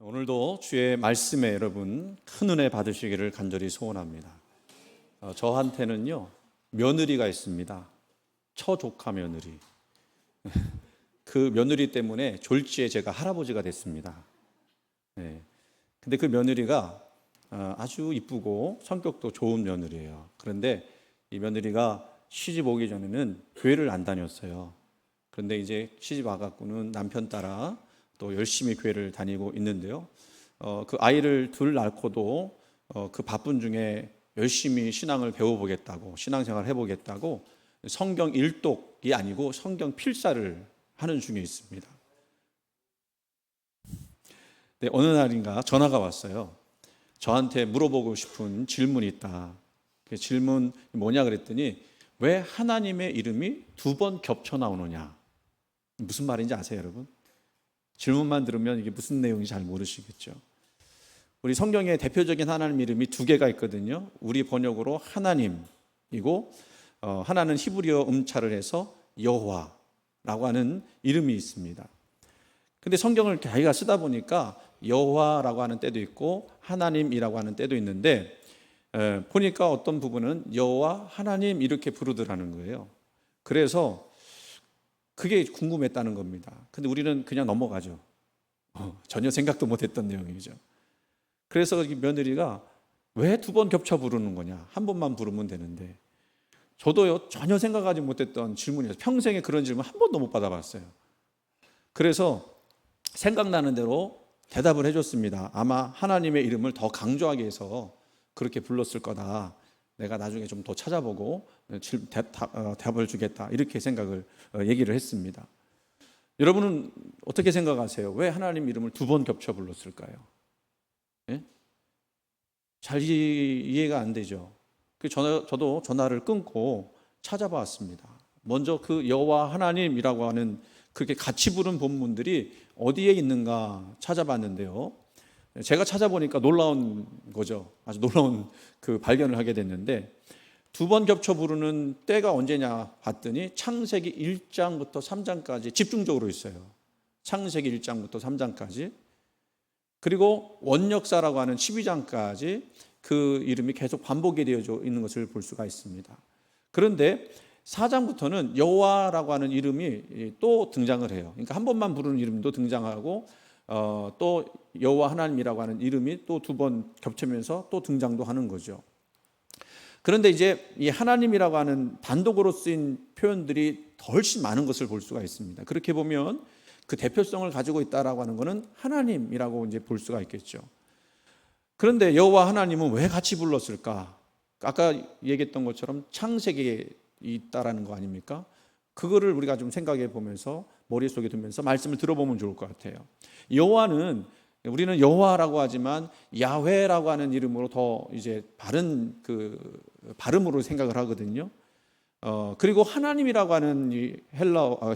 오늘도 주의 말씀에 여러분 큰 은혜 받으시기를 간절히 소원합니다. 저한테는요 며느리가 있습니다. 처조카 며느리. 그 며느리 때문에 졸지에 제가 할아버지가 됐습니다. 근데 그 며느리가 아주 이쁘고 성격도 좋은 며느리예요. 그런데 이 며느리가 시집 오기 전에는 교회를 안 다녔어요. 그런데 이제 시집 와갖고는 남편 따라 또 열심히 교회를 다니고 있는데요. 그 아이를 둘 낳고도 그 바쁜 중에 열심히 신앙을 배워보겠다고, 신앙생활을 해보겠다고 성경 일독이 아니고 성경 필사를 하는 중에 있습니다. 네, 어느 날인가 전화가 왔어요. 저한테 물어보고 싶은 질문이 있다. 그 질문 뭐냐 그랬더니 왜 하나님의 이름이 두 번 겹쳐 나오느냐. 무슨 말인지 아세요, 여러분? 질문만 들으면 이게 무슨 내용인지 잘 모르시겠죠. 우리 성경에 대표적인 하나님 이름이 두 개가 있거든요. 우리 번역으로 하나님이고 하나는 히브리어 음찰을 해서 여호와라고 하는 이름이 있습니다. 근데 성경을 자기가 쓰다 보니까 여호와라고 하는 때도 있고 하나님이라고 하는 때도 있는데 보니까 어떤 부분은 여호와 하나님 이렇게 부르더라는 거예요. 그래서 그게 궁금했다는 겁니다. 근데 우리는 그냥 넘어가죠. 전혀 생각도 못했던 내용이죠. 그래서 며느리가 왜 두 번 겹쳐 부르는 거냐, 한 번만 부르면 되는데, 저도요 전혀 생각하지 못했던 질문이었어요. 평생에 그런 질문 한 번도 못 받아봤어요. 그래서 생각나는 대로 대답을 해줬습니다. 아마 하나님의 이름을 더 강조하기 위해서 그렇게 불렀을 거다. 내가 나중에 좀 더 찾아보고 답을 주겠다. 이렇게 생각을 얘기를 했습니다. 여러분은 어떻게 생각하세요? 왜 하나님 이름을 두 번 겹쳐 불렀을까요? 예? 잘 이해가 안 되죠. 저도 전화를 끊고 찾아봤습니다. 먼저 그 여호와 하나님이라고 하는 그렇게 같이 부른 본문들이 어디에 있는가 찾아봤는데요. 제가 찾아보니까 놀라운 거죠. 아주 놀라운 그 발견을 하게 됐는데, 두 번 겹쳐 부르는 때가 언제냐 봤더니 창세기 1장부터 3장까지 집중적으로 있어요. 창세기 1장부터 3장까지. 그리고 원역사라고 하는 12장까지 그 이름이 계속 반복이 되어져 있는 것을 볼 수가 있습니다. 그런데 4장부터는 여호와라고 하는 이름이 또 등장을 해요. 그러니까 한 번만 부르는 이름도 등장하고 또 여호와 하나님이라고 하는 이름이 또 두 번 겹치면서 또 등장도 하는 거죠. 그런데 이제 이 하나님이라고 하는 단독으로 쓰인 표현들이 훨씬 많은 것을 볼 수가 있습니다. 그렇게 보면 그 대표성을 가지고 있다라고 하는 것은 하나님이라고 이제 볼 수가 있겠죠. 그런데 여호와 하나님은 왜 같이 불렀을까? 아까 얘기했던 것처럼 창세기에 있다라는 거 아닙니까? 그거를 우리가 좀 생각해 보면서 머릿속에 두면서 말씀을 들어보면 좋을 것 같아요. 여호와는 우리는 여호와라고 하지만 야훼라고 하는 이름으로 더 이제 바른 그 발음으로 생각을 하거든요. 그리고 하나님이라고 하는 이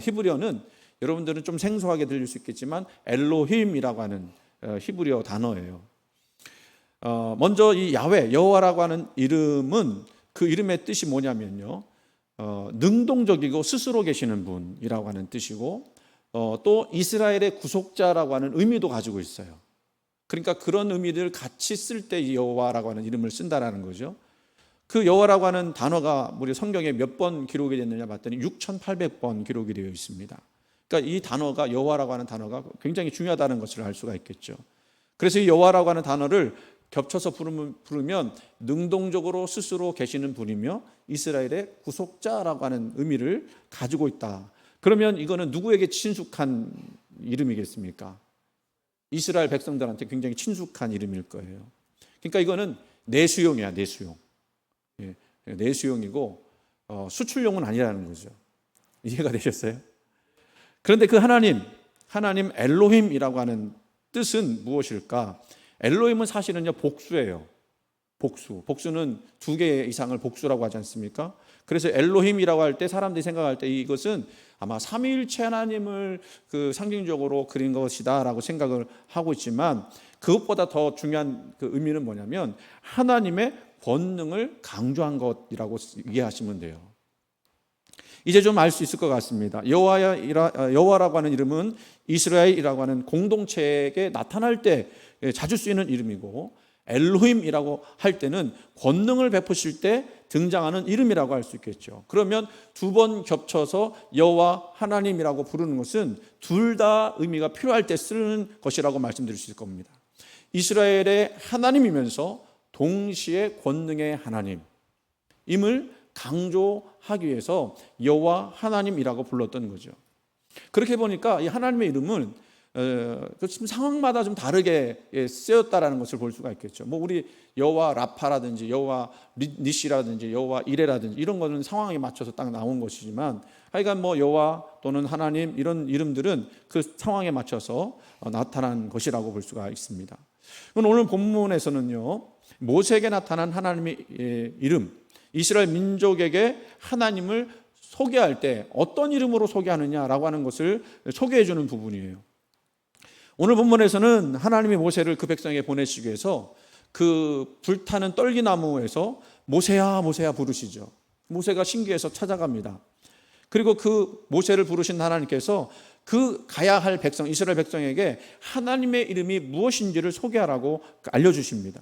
히브리어는 여러분들은 좀 생소하게 들릴 수 있겠지만 엘로힘이라고 하는 히브리어 단어예요. 먼저 이 야훼 여호와라고 하는 이름은 그 이름의 뜻이 뭐냐면요, 능동적이고 스스로 계시는 분이라고 하는 뜻이고 또 이스라엘의 구속자라고 하는 의미도 가지고 있어요. 그러니까 그런 의미를 같이 쓸 때 여호와라고 하는 이름을 쓴다라는 거죠. 그 여호와라고 하는 단어가 우리 성경에 몇 번 기록이 됐느냐 봤더니 6,800번 기록이 되어 있습니다. 그러니까 이 단어가 여호와라고 하는 단어가 굉장히 중요하다는 것을 알 수가 있겠죠. 그래서 이 여호와라고 하는 단어를 겹쳐서 부르면 능동적으로 스스로 계시는 분이며 이스라엘의 구속자라고 하는 의미를 가지고 있다. 그러면 이거는 누구에게 친숙한 이름이겠습니까? 이스라엘 백성들한테 굉장히 친숙한 이름일 거예요. 그러니까 이거는 내수용이야, 내수용. 내수용이고 수출용은 아니라는 거죠. 이해가 되셨어요? 그런데 그 하나님 엘로힘이라고 하는 뜻은 무엇일까? 엘로힘은 사실은요 복수예요. 복수는 두 개 이상을 복수라고 하지 않습니까? 그래서 엘로힘이라고 할 때 사람들이 생각할 때 이것은 아마 삼위일체 하나님을 그 상징적으로 그린 것이다라고 생각을 하고 있지만, 그것보다 더 중요한 그 의미는 뭐냐면 하나님의 권능을 강조한 것이라고 이해하시면 돼요. 이제 좀 알 수 있을 것 같습니다. 여호와라고 하는 이름은 이스라엘이라고 하는 공동체에게 나타날 때 자주 쓰이는 이름이고, 엘로힘이라고 할 때는 권능을 베푸실 때 등장하는 이름이라고 할 수 있겠죠. 그러면 두 번 겹쳐서 여호와 하나님이라고 부르는 것은 둘 다 의미가 필요할 때 쓰는 것이라고 말씀드릴 수 있을 겁니다. 이스라엘의 하나님이면서 동시에 권능의 하나님임을 강조하기 위해서 여호와 하나님이라고 불렀던 거죠. 그렇게 보니까 이 하나님의 이름은 상황마다 좀 다르게 쓰였다라는 것을 볼 수가 있겠죠. 뭐 우리 여호와 라파라든지 여호와 니시라든지 여호와 이레라든지 이런 거는 상황에 맞춰서 딱 나온 것이지만, 하여간 뭐 여호와 또는 하나님 이런 이름들은 그 상황에 맞춰서 나타난 것이라고 볼 수가 있습니다. 오늘 본문에서는요, 모세에게 나타난 하나님의 이름, 이스라엘 민족에게 하나님을 소개할 때 어떤 이름으로 소개하느냐라고 하는 것을 소개해 주는 부분이에요. 오늘 본문에서는 하나님이 모세를 그 백성에게 보내시기 위해서 그 불타는 떨기나무에서 모세야 모세야 부르시죠. 모세가 신기해서 찾아갑니다. 그리고 그 모세를 부르신 하나님께서 그 가야 할 백성, 이스라엘 백성에게 하나님의 이름이 무엇인지를 소개하라고 알려주십니다.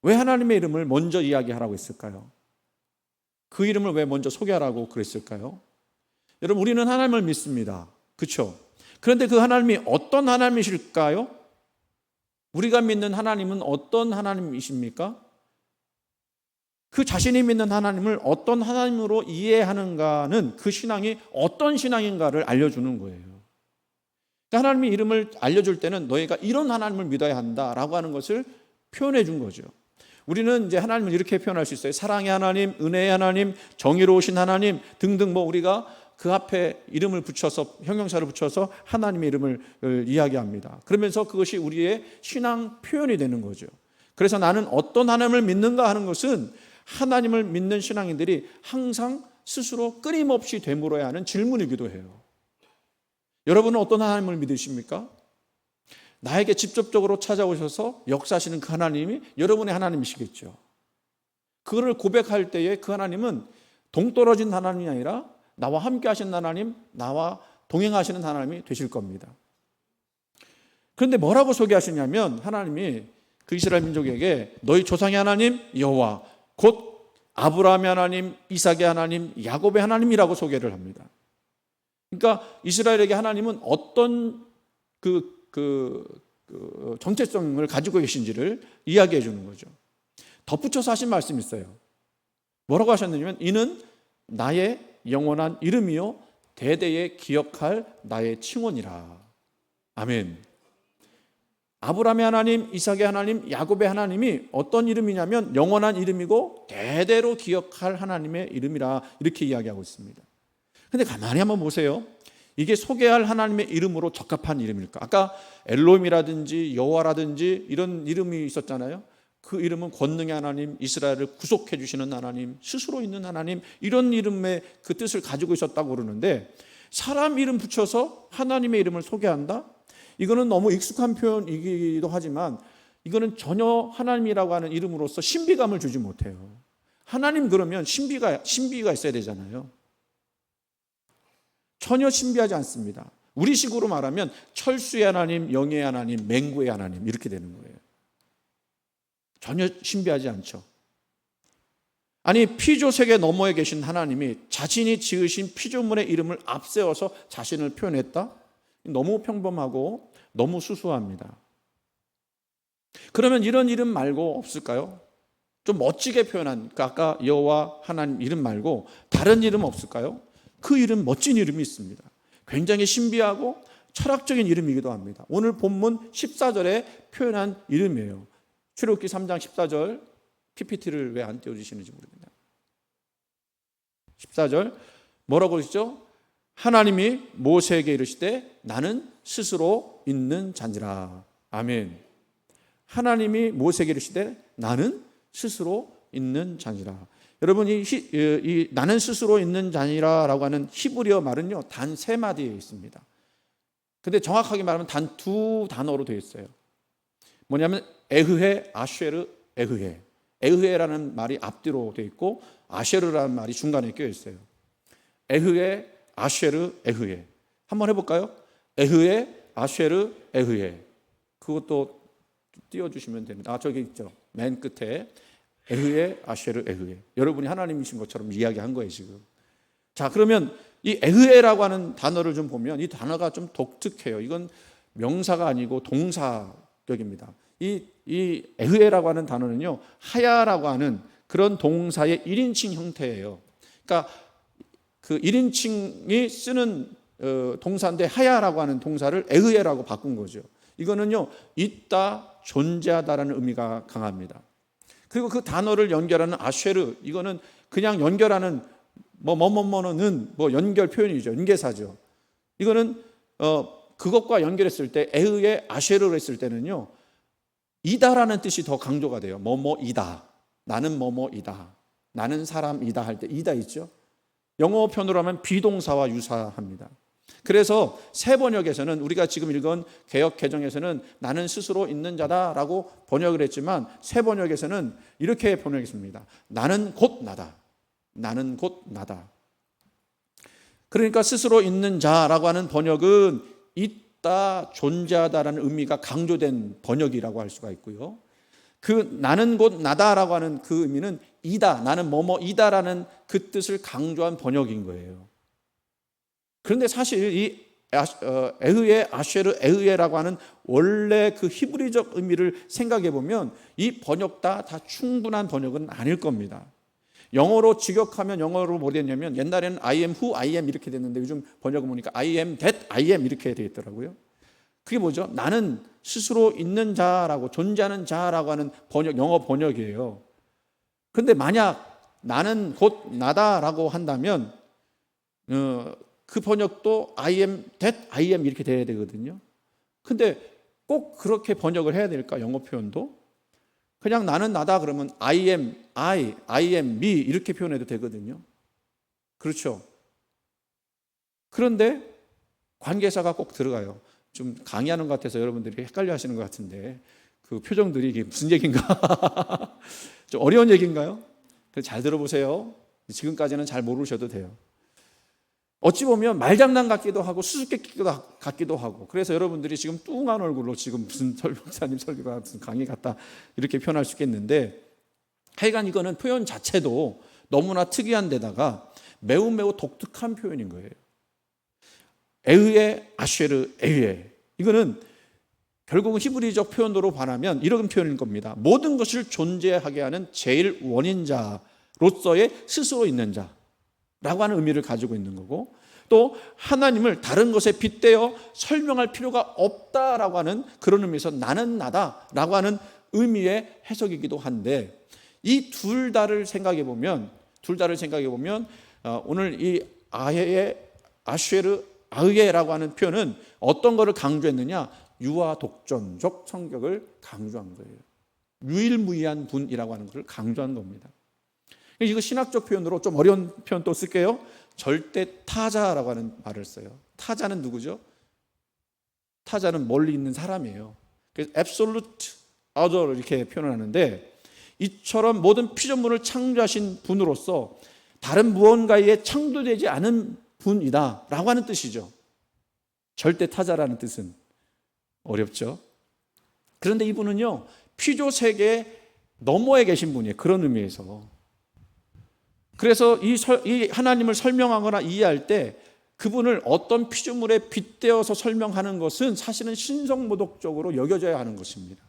왜 하나님의 이름을 먼저 이야기하라고 했을까요? 그 이름을 왜 먼저 소개하라고 그랬을까요? 여러분, 우리는 하나님을 믿습니다. 그렇죠? 그런데 그 하나님이 어떤 하나님이실까요? 우리가 믿는 하나님은 어떤 하나님이십니까? 그 자신이 믿는 하나님을 어떤 하나님으로 이해하는가는 그 신앙이 어떤 신앙인가를 알려주는 거예요. 하나님의 이름을 알려줄 때는 너희가 이런 하나님을 믿어야 한다라고 하는 것을 표현해 준 거죠. 우리는 이제 하나님을 이렇게 표현할 수 있어요. 사랑의 하나님, 은혜의 하나님, 정의로우신 하나님 등등, 뭐 우리가 그 앞에 이름을 붙여서, 형용사를 붙여서 하나님의 이름을 이야기합니다. 그러면서 그것이 우리의 신앙 표현이 되는 거죠. 그래서 나는 어떤 하나님을 믿는가 하는 것은 하나님을 믿는 신앙인들이 항상 스스로 끊임없이 되물어야 하는 질문이기도 해요. 여러분은 어떤 하나님을 믿으십니까? 나에게 직접적으로 찾아오셔서 역사하시는 그 하나님이 여러분의 하나님이시겠죠. 그거를 고백할 때에 그 하나님은 동떨어진 하나님이 아니라 나와 함께 하시는 하나님, 나와 동행하시는 하나님이 되실 겁니다. 그런데 뭐라고 소개하시냐면, 하나님이 그 이스라엘 민족에게 너희 조상의 하나님 여호와, 곧 아브라함의 하나님, 이삭의 하나님, 야곱의 하나님이라고 소개를 합니다. 그러니까 이스라엘에게 하나님은 어떤 정체성을 가지고 계신지를 이야기해 주는 거죠. 덧붙여서 하신 말씀이 있어요. 뭐라고 하셨느냐면, 이는 나의 영원한 이름이요 대대에 기억할 나의 칭원이라. 아멘. 아브라함의 하나님, 이삭의 하나님, 야곱의 하나님이 어떤 이름이냐면 영원한 이름이고 대대로 기억할 하나님의 이름이라, 이렇게 이야기하고 있습니다. 근데 가만히 한번 보세요. 이게 소개할 하나님의 이름으로 적합한 이름일까? 아까 엘로힘이라든지 여호와라든지 이런 이름이 있었잖아요. 그 이름은 권능의 하나님, 이스라엘을 구속해 주시는 하나님, 스스로 있는 하나님, 이런 이름의 그 뜻을 가지고 있었다고 그러는데, 사람 이름 붙여서 하나님의 이름을 소개한다? 이거는 너무 익숙한 표현이기도 하지만 이거는 전혀 하나님이라고 하는 이름으로서 신비감을 주지 못해요. 하나님 그러면 신비가 있어야 되잖아요. 전혀 신비하지 않습니다. 우리식으로 말하면 철수의 하나님, 영의 하나님, 맹구의 하나님, 이렇게 되는 거예요. 전혀 신비하지 않죠. 아니, 피조세계 너머에 계신 하나님이 자신이 지으신 피조물의 이름을 앞세워서 자신을 표현했다? 너무 평범하고 너무 수수합니다. 그러면 이런 이름 말고 없을까요? 좀 멋지게 표현한, 아까 여호와 하나님 이름 말고 다른 이름 없을까요? 그 이름, 멋진 이름이 있습니다. 굉장히 신비하고 철학적인 이름이기도 합니다. 오늘 본문 14절에 표현한 이름이에요. 출애굽기 3장 14절, PPT를 왜 안 띄워주시는지 모르겠네요. 14절 뭐라고 했죠? 하나님이 모세에게 이르시되 나는 스스로 있는 자니라. 아멘. 하나님이 모세에게 이르시되 나는 스스로 있는 자니라. 여러분, 이 나는 스스로 있는 자니라라고 하는 히브리어 말은요, 단 3마디에 있습니다. 근데 정확하게 말하면 단 2단어로 되어 있어요. 뭐냐면 에흐헤, 아쉐르, 에흐헤. 에흐헤라는 말이 앞뒤로 되어 있고 아쉐르라는 말이 중간에 껴 있어요. 에흐에, 아쉐르, 에흐에. 한번 해볼까요? 에흐에, 아쉐르, 에흐에. 그것도 띄워주시면 됩니다. 저기 있죠. 맨 끝에 에흐에, 아쉐르, 에흐에. 여러분이 하나님이신 것처럼 이야기한 거예요 지금. 자, 그러면 이 에흐에라고 하는 단어를 좀 보면 이 단어가 좀 독특해요. 이건 명사가 아니고 동사격입니다. 이 에흐에라고 하는 단어는요, 하야라고 하는 그런 동사의 1인칭 형태예요. 그러니까 그 1인칭이 쓰는 동사인데 하야라고 하는 동사를 에흐에라고 바꾼 거죠. 이거는요, 있다, 존재하다라는 의미가 강합니다. 그리고 그 단어를 연결하는 아쉐르, 이거는 그냥 연결하는 뭐는 연결 표현이죠. 연계사죠. 이거는 그것과 연결했을 때 에흐에 아쉐르를 했을 때는요, 이다라는 뜻이 더 강조가 돼요. 뭐뭐이다. 나는 뭐뭐이다. 나는 사람이다 할 때 이다 있죠. 영어 편으로 하면 비동사와 유사합니다. 그래서 새 번역에서는 우리가 지금 읽은 개역 개정에서는 나는 스스로 있는 자다라고 번역을 했지만 새 번역에서는 이렇게 번역했습니다. 나는 곧 나다. 나는 곧 나다. 그러니까 스스로 있는 자라고 하는 번역은 있다, 존재하다라는 의미가 강조된 번역이라고 할 수가 있고요. 그 나는 곧 나다라고 하는 그 의미는 이다, 나는 뭐뭐이다라는 그 뜻을 강조한 번역인 거예요. 그런데 사실 이 에흐에, 아쉐르, 에흐에라고 하는 원래 그 히브리적 의미를 생각해 보면 이 번역 다 충분한 번역은 아닐 겁니다. 영어로 직역하면 영어로 뭐 됐냐면 옛날에는 I am who I am 이렇게 됐는데 요즘 번역을 보니까 I am that I am 이렇게 되어 있더라고요. 그게 뭐죠? 나는 스스로 있는 자라고, 존재하는 자라고 하는 번역, 영어 번역이에요. 그런데 만약 나는 곧 나다라고 한다면 그 번역도 I am that I am 이렇게 돼야 되거든요. 근데 꼭 그렇게 번역을 해야 될까? 영어 표현도? 그냥 나는 나다 그러면 I am I am me 이렇게 표현해도 되거든요. 그렇죠? 그런데 관계사가 꼭 들어가요. 좀 강의하는 것 같아서 여러분들이 헷갈려 하시는 것 같은데 그 표정들이 이게 무슨 얘기인가? 좀 어려운 얘기인가요? 잘 들어보세요. 지금까지는 잘 모르셔도 돼요. 어찌 보면 말장난 같기도 하고 수수께끼 같기도 하고, 그래서 여러분들이 지금 뚱한 얼굴로 지금 무슨 설교사님 설교가 무슨 강의 같다 이렇게 표현할 수 있겠는데, 하여간 이거는 표현 자체도 너무나 특이한 데다가 매우 독특한 표현인 거예요. 에흐에, 아쉐르, 에흐에. 이거는 결국은 히브리적 표현으로 반하면 이런 표현인 겁니다. 모든 것을 존재하게 하는 제일 원인자로서의 스스로 있는 자라고 하는 의미를 가지고 있는 거고, 또 하나님을 다른 것에 빗대어 설명할 필요가 없다라고 하는 그런 의미에서 나는 나다라고 하는 의미의 해석이기도 한데, 이 둘 다를 생각해 보면 오늘 이 아헤의 아쉐르 아흐에라고 하는 표현은 어떤 것을 강조했느냐? 유아 독전적 성격을 강조한 거예요. 유일무이한 분이라고 하는 것을 강조한 겁니다. 이거 신학적 표현으로 좀 어려운 표현 또 쓸게요. 절대 타자라고 하는 말을 써요. 타자는 누구죠? 타자는 멀리 있는 사람이에요. 그래서 absolute other 이렇게 표현을 하는데, 이처럼 모든 피조물을 창조하신 분으로서 다른 무언가에 창조되지 않은 분이다 라고 하는 뜻이죠. 절대 타자라는 뜻은 어렵죠. 그런데 이분은요, 피조 세계 너머에 계신 분이에요. 그런 의미에서. 그래서 이 하나님을 설명하거나 이해할 때 그분을 어떤 피조물에 빗대어서 설명하는 것은 사실은 신성모독적으로 여겨져야 하는 것입니다.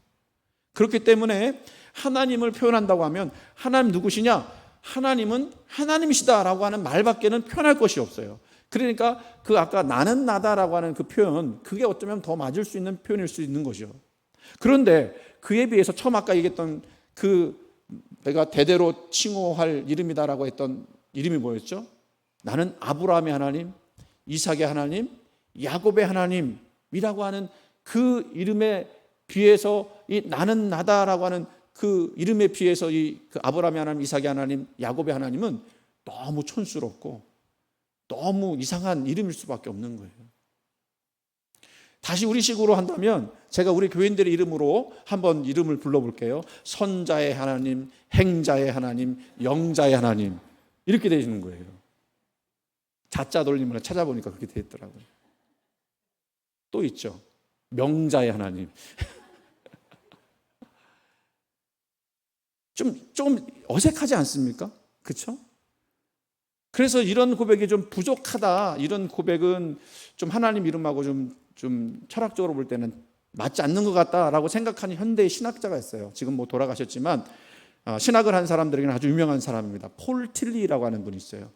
그렇기 때문에 하나님을 표현한다고 하면 하나님 누구시냐? 하나님은 하나님이시다라고 하는 말밖에는 표현할 것이 없어요. 그러니까 그 아까 나는 나다라고 하는 그 표현, 그게 어쩌면 더 맞을 수 있는 표현일 수 있는 거죠. 그런데 그에 비해서 처음 아까 얘기했던 그 내가 대대로 칭호할 이름이다라고 했던 이름이 뭐였죠? 나는 아브라함의 하나님, 이삭의 하나님, 야곱의 하나님이라고 하는 그 이름에 비해서 이 나는 나다라고 하는 그 이름에 비해서 그 아브라함의 하나님, 이삭의 하나님, 야곱의 하나님은 너무 촌스럽고 너무 이상한 이름일 수밖에 없는 거예요. 다시 우리식으로 한다면 제가 우리 교인들의 이름으로 한번 이름을 불러볼게요. 선자의 하나님, 행자의 하나님, 영자의 하나님 이렇게 되시는 거예요. 자자 돌림을 찾아보니까 그렇게 돼 있더라고요. 또 있죠. 명자의 하나님. 좀 어색하지 않습니까? 그렇죠? 그래서 이런 고백이 좀 부족하다. 이런 고백은 좀 하나님 이름하고 좀 철학적으로 볼 때는 맞지 않는 것 같다라고 생각하는 현대의 신학자가 있어요. 지금 뭐 돌아가셨지만 신학을 한 사람들에게는 아주 유명한 사람입니다. 폴 틸리라고 하는 분이 있어요.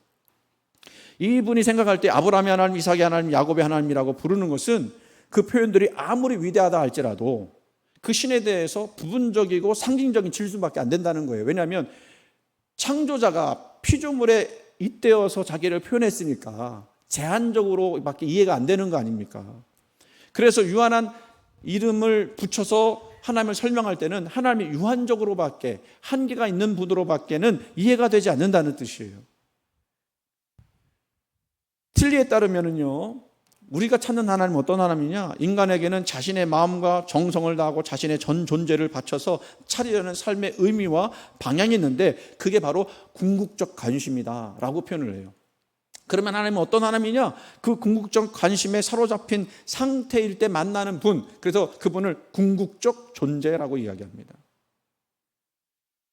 이분이 생각할 때 아브라함의 하나님, 이삭의 하나님, 야곱의 하나님이라고 부르는 것은 그 표현들이 아무리 위대하다 할지라도 그 신에 대해서 부분적이고 상징적인 질수밖에 안 된다는 거예요. 왜냐하면 창조자가 피조물에 잇대어서 자기를 표현했으니까 제한적으로밖에 이해가 안 되는 거 아닙니까? 그래서 유한한 이름을 붙여서 하나님을 설명할 때는 하나님이 유한적으로밖에 한계가 있는 분으로밖에는 이해가 되지 않는다는 뜻이에요. 틸리에 따르면은요, 우리가 찾는 하나님은 어떤 하나님이냐? 인간에게는 자신의 마음과 정성을 다하고 자신의 전 존재를 바쳐서 차리려는 삶의 의미와 방향이 있는데 그게 바로 궁극적 관심이다 라고 표현을 해요. 그러면 하나님은 어떤 하나님이냐? 그 궁극적 관심에 사로잡힌 상태일 때 만나는 분, 그래서 그분을 궁극적 존재라고 이야기합니다.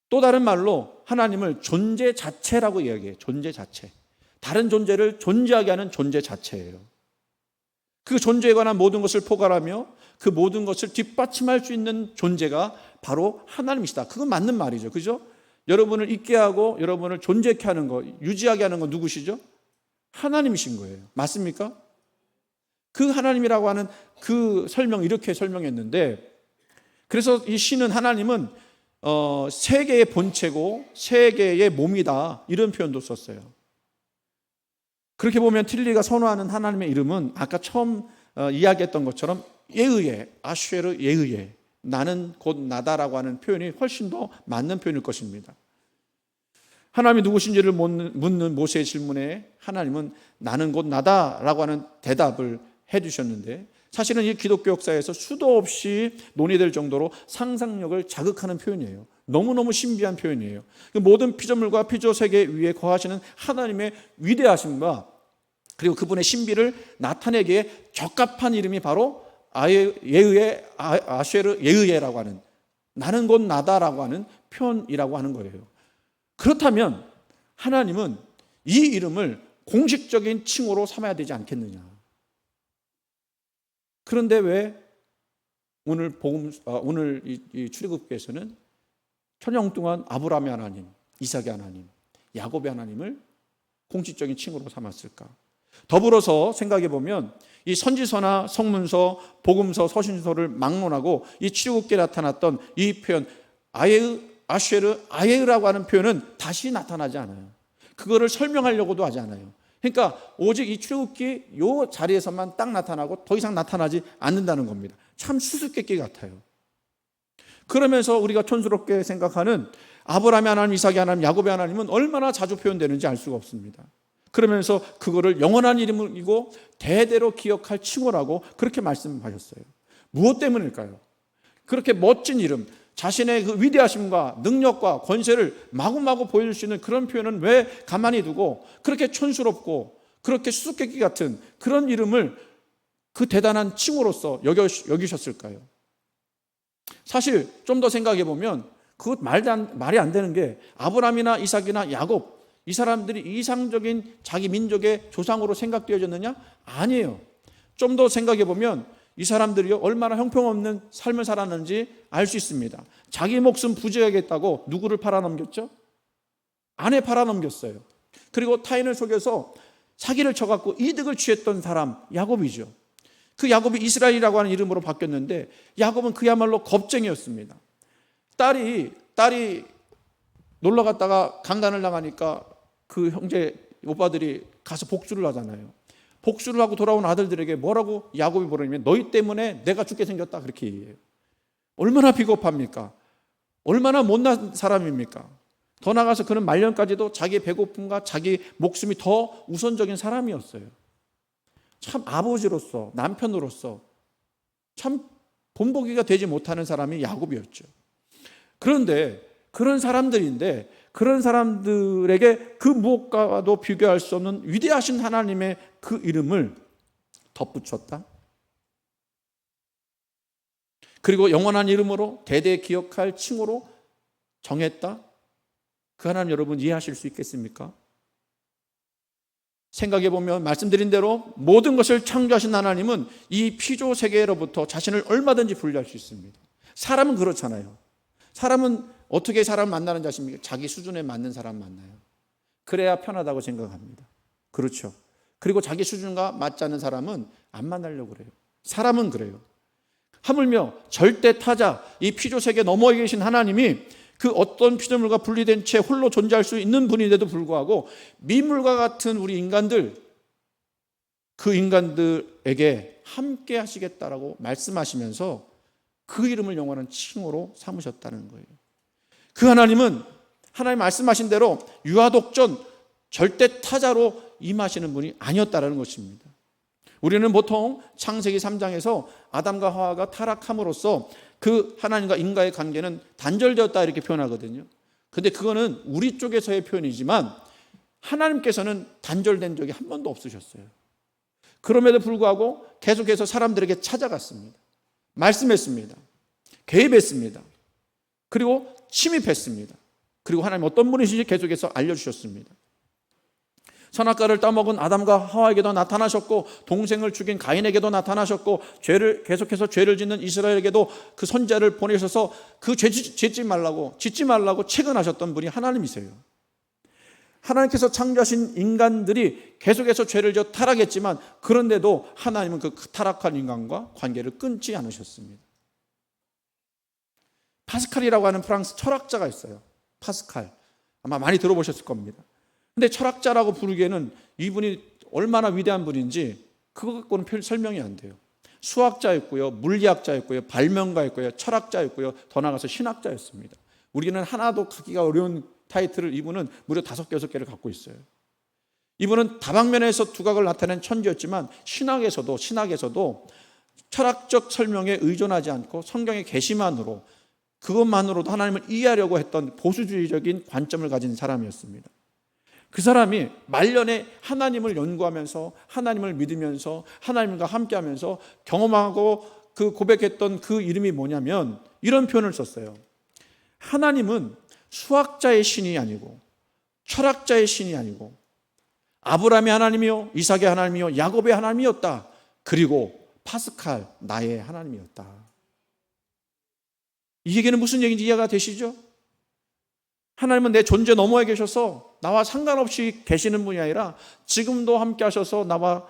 또 다른 말로 하나님을 존재 자체라고 이야기해요. 존재 자체. 다른 존재를 존재하게 하는 존재 자체예요. 그 존재에 관한 모든 것을 포괄하며 그 모든 것을 뒷받침할 수 있는 존재가 바로 하나님이시다. 그건 맞는 말이죠. 그죠? 여러분을 있게 하고 여러분을 존재케 하는 거, 유지하게 하는 건 누구시죠? 하나님이신 거예요. 맞습니까? 그 하나님이라고 하는 그 설명, 이렇게 설명했는데, 그래서 이 시는 하나님은 세계의 본체고 세계의 몸이다, 이런 표현도 썼어요. 그렇게 보면 틸리가 선호하는 하나님의 이름은 아까 처음 이야기했던 것처럼 예의에, 아쉐르 예의에, 나는 곧 나다라고 하는 표현이 훨씬 더 맞는 표현일 것입니다. 하나님이 누구신지를 묻는 모세의 질문에 하나님은 나는 곧 나다라고 하는 대답을 해주셨는데, 사실은 이 기독교 역사에서 수도 없이 논의될 정도로 상상력을 자극하는 표현이에요. 너무너무 신비한 표현이에요. 모든 피조물과 피조세계 위에 거하시는 하나님의 위대하심과 그리고 그분의 신비를 나타내기에 적합한 이름이 바로 예의의, 아쉐르 예의라고 하는, 나는 곧 나다라고 하는 표현이라고 하는 거예요. 그렇다면 하나님은 이 이름을 공식적인 칭호로 삼아야 되지 않겠느냐? 그런데 왜 오늘 이 출애굽기에서는 천년동안 아브라함의 하나님, 이삭의 하나님, 야곱의 하나님을 공식적인 칭호로 삼았을까? 더불어서 생각해 보면 이 선지서나 성문서, 복음서, 서신서를 막론하고 이 출애굽기에 나타났던 이 표현 아쉐르, 아예르라고 하는 표현은 다시 나타나지 않아요. 그거를 설명하려고도 하지 않아요. 그러니까 오직 이 출애굽기 요 자리에서만 딱 나타나고 더 이상 나타나지 않는다는 겁니다. 참 수수께끼 같아요. 그러면서 우리가 촌스럽게 생각하는 아브라함의 하나님, 이삭의 하나님, 야곱의 하나님은 얼마나 자주 표현되는지 알 수가 없습니다. 그러면서 그거를 영원한 이름이고 대대로 기억할 칭호라고 그렇게 말씀하셨어요. 무엇 때문일까요? 그렇게 멋진 이름, 자신의 그 위대하심과 능력과 권세를 마구마구 보여줄 수 있는 그런 표현은 왜 가만히 두고 그렇게 촌스럽고 그렇게 수수께끼 같은 그런 이름을 그 대단한 칭호로서 여기셨을까요? 사실 좀 더 생각해 보면 그 말이 안 되는 게 아브라함이나 이삭이나 야곱, 이 사람들이 이상적인 자기 민족의 조상으로 생각되어졌느냐? 아니에요. 좀 더 생각해 보면 이 사람들이 얼마나 형편없는 삶을 살았는지 알 수 있습니다. 자기 목숨 부지하겠다고 누구를 팔아넘겼죠? 아내 팔아넘겼어요. 그리고 타인을 속여서 사기를 쳐갖고 이득을 취했던 사람 야곱이죠. 그 야곱이 이스라엘이라고 하는 이름으로 바뀌었는데 야곱은 그야말로 겁쟁이였습니다. 딸이 놀러 갔다가 강간을 당하니까 그 형제 오빠들이 가서 복수를 하잖아요. 복수를 하고 돌아온 아들들에게 뭐라고 야곱이 뭐라냐면 너희 때문에 내가 죽게 생겼다, 그렇게 얘기해요. 얼마나 비겁합니까? 얼마나 못난 사람입니까? 더 나아가서 그는 말년까지도 자기의 배고픔과 자기 목숨이 더 우선적인 사람이었어요. 참 아버지로서, 남편으로서 참 본보기가 되지 못하는 사람이 야곱이었죠. 그런데 그런 사람들인데 그런 사람들에게 그 무엇과도 비교할 수 없는 위대하신 하나님의 그 이름을 덧붙였다. 그리고 영원한 이름으로 대대 기억할 칭호로 정했다. 그 하나님 여러분 이해하실 수 있겠습니까? 생각해 보면 말씀드린 대로 모든 것을 창조하신 하나님은 이 피조 세계로부터 자신을 얼마든지 분리할 수 있습니다. 사람은 그렇잖아요. 사람은 어떻게 사람 만나는 자십니까? 자기 수준에 맞는 사람 만나요. 그래야 편하다고 생각합니다. 그렇죠. 그리고 자기 수준과 맞지 않는 사람은 안 만나려고 그래요. 사람은 그래요. 하물며 절대 타자, 이 피조 세계 너머에 계신 하나님이 그 어떤 피조물과 분리된 채 홀로 존재할 수 있는 분인데도 불구하고 미물과 같은 우리 인간들, 그 인간들에게 함께 하시겠다라고 말씀하시면서 그 이름을 영원한 칭호로 삼으셨다는 거예요. 그 하나님은 하나님 말씀하신 대로 유아독전 절대 타자로 임하시는 분이 아니었다는 것입니다. 우리는 보통 창세기 3장에서 아담과 하와가 타락함으로써 그 하나님과 인간의 관계는 단절되었다 이렇게 표현하거든요. 근데 그거는 우리 쪽에서의 표현이지만 하나님께서는 단절된 적이 한 번도 없으셨어요. 그럼에도 불구하고 계속해서 사람들에게 찾아갔습니다. 말씀했습니다. 개입했습니다. 그리고 침입했습니다. 그리고 하나님 어떤 분이신지 계속해서 알려주셨습니다. 선악과를 따먹은 아담과 하와에게도 나타나셨고, 동생을 죽인 가인에게도 나타나셨고, 계속해서 죄를 짓는 이스라엘에게도 그 선지자를 보내셔서 그 짓지 말라고 체근하셨던 분이 하나님이세요. 하나님께서 창조하신 인간들이 계속해서 죄를 지어 타락했지만, 그런데도 하나님은 그 타락한 인간과 관계를 끊지 않으셨습니다. 파스칼이라고 하는 프랑스 철학자가 있어요. 파스칼. 아마 많이 들어보셨을 겁니다. 근데 철학자라고 부르기에는 이분이 얼마나 위대한 분인지 그거 갖고는 설명이 안 돼요. 수학자였고요, 물리학자였고요, 발명가였고요, 철학자였고요, 더 나아가서 신학자였습니다. 우리는 하나도 갖기가 어려운 타이틀을 이분은 무려 5개, 6개를 갖고 있어요. 이분은 다방면에서 두각을 나타낸 천재였지만 신학에서도 철학적 설명에 의존하지 않고 성경의 계시만으로, 그것만으로도 하나님을 이해하려고 했던 보수주의적인 관점을 가진 사람이었습니다. 그 사람이 말년에 하나님을 연구하면서, 하나님을 믿으면서, 하나님과 함께하면서 경험하고 그 고백했던 그 이름이 뭐냐면 이런 표현을 썼어요. 하나님은 수학자의 신이 아니고 철학자의 신이 아니고 아브라함의 하나님이요, 이삭의 하나님이요, 야곱의 하나님이었다. 그리고 파스칼, 나의 하나님이었다. 이 얘기는 무슨 얘기인지 이해가 되시죠? 하나님은 내 존재 너머에 계셔서 나와 상관없이 계시는 분이 아니라 지금도 함께 하셔서 나와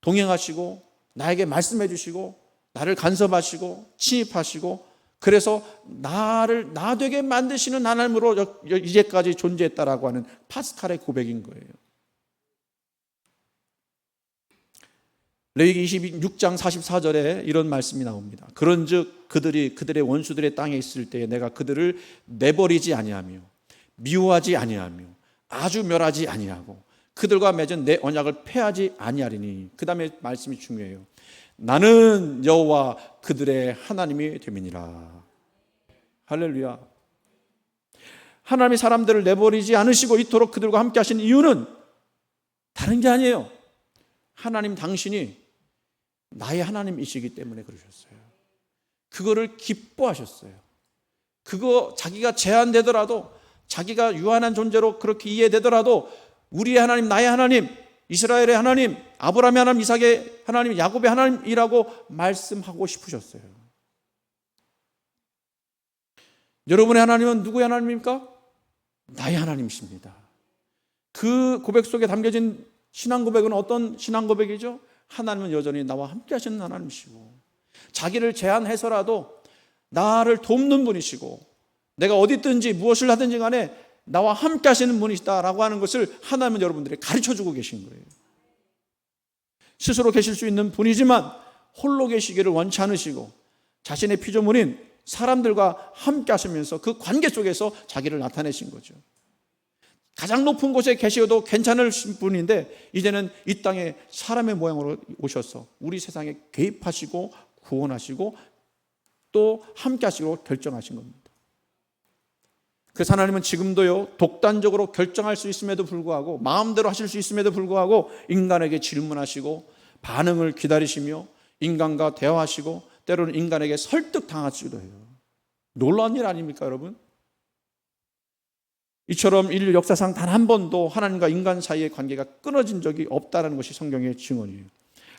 동행하시고 나에게 말씀해 주시고 나를 간섭하시고 침입하시고, 그래서 나를 나 되게 만드시는 하나님으로 이제까지 존재했다라고 하는 파스칼의 고백인 거예요. 레위기 26장 44절에 이런 말씀이 나옵니다. 그런즉 그들이 그들의 원수들의 땅에 있을 때에 내가 그들을 내버리지 아니하며 미워하지 아니하며 아주 멸하지 아니하고 그들과 맺은 내 언약을 폐하지 아니하리니. 그 다음에 말씀이 중요해요. 나는 여호와 그들의 하나님이 됨이니라. 할렐루야. 하나님이 사람들을 내버리지 않으시고 이토록 그들과 함께 하신 이유는 다른 게 아니에요. 하나님 당신이 나의 하나님이시기 때문에 그러셨어요. 그거를 기뻐하셨어요. 그거 자기가 제한되더라도, 자기가 유한한 존재로 그렇게 이해되더라도 우리의 하나님, 나의 하나님, 이스라엘의 하나님, 아브라함의 하나님, 이삭의 하나님, 야곱의 하나님이라고 말씀하고 싶으셨어요. 여러분의 하나님은 누구의 하나님입니까? 나의 하나님이십니다. 그 고백 속에 담겨진 신앙 고백은 어떤 신앙 고백이죠? 하나님은 여전히 나와 함께 하시는 하나님이시고, 자기를 제한해서라도 나를 돕는 분이시고, 내가 어디 있든지 무엇을 하든지 간에 나와 함께 하시는 분이시다라고 하는 것을 하나님은 여러분들에게 가르쳐주고 계신 거예요. 스스로 계실 수 있는 분이지만 홀로 계시기를 원치 않으시고 자신의 피조물인 사람들과 함께 하시면서 그 관계 속에서 자기를 나타내신 거죠. 가장 높은 곳에 계셔도 괜찮을 분인데 이제는 이 땅에 사람의 모양으로 오셔서 우리 세상에 개입하시고 구원하시고 또 함께 하시고 결정하신 겁니다. 그래서 하나님은 지금도요, 독단적으로 결정할 수 있음에도 불구하고, 마음대로 하실 수 있음에도 불구하고 인간에게 질문하시고 반응을 기다리시며 인간과 대화하시고 때로는 인간에게 설득당하시기도 해요. 놀라운 일 아닙니까, 여러분? 이처럼 인류 역사상 단 한 번도 하나님과 인간 사이의 관계가 끊어진 적이 없다는 것이 성경의 증언이에요.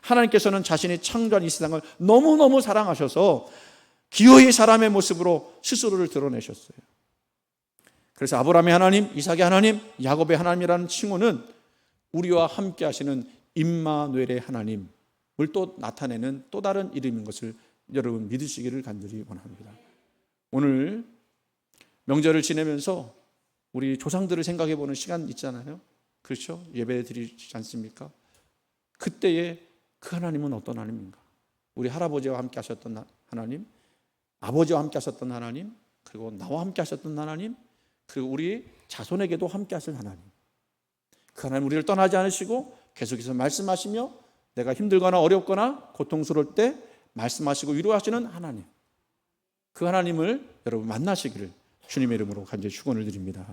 하나님께서는 자신이 창조한 이 세상을 너무너무 사랑하셔서 기어이 사람의 모습으로 스스로를 드러내셨어요. 그래서 아브라함의 하나님, 이삭의 하나님, 야곱의 하나님이라는 칭호는 우리와 함께 하시는 임마누엘의 하나님을 또 나타내는 또 다른 이름인 것을 여러분 믿으시기를 간절히 원합니다. 오늘 명절을 지내면서 우리 조상들을 생각해 보는 시간 있잖아요. 그렇죠? 예배 드리지 않습니까? 그때에 그 하나님은 어떤 하나님인가? 우리 할아버지와 함께 하셨던 하나님, 아버지와 함께 하셨던 하나님, 그리고 나와 함께 하셨던 하나님, 그리고 우리 자손에게도 함께 하실 하나님. 그 하나님 우리를 떠나지 않으시고 계속해서 말씀하시며 내가 힘들거나 어렵거나 고통스러울 때 말씀하시고 위로하시는 하나님. 그 하나님을 여러분 만나시기를 주님의 이름으로 간절히 축원을 드립니다.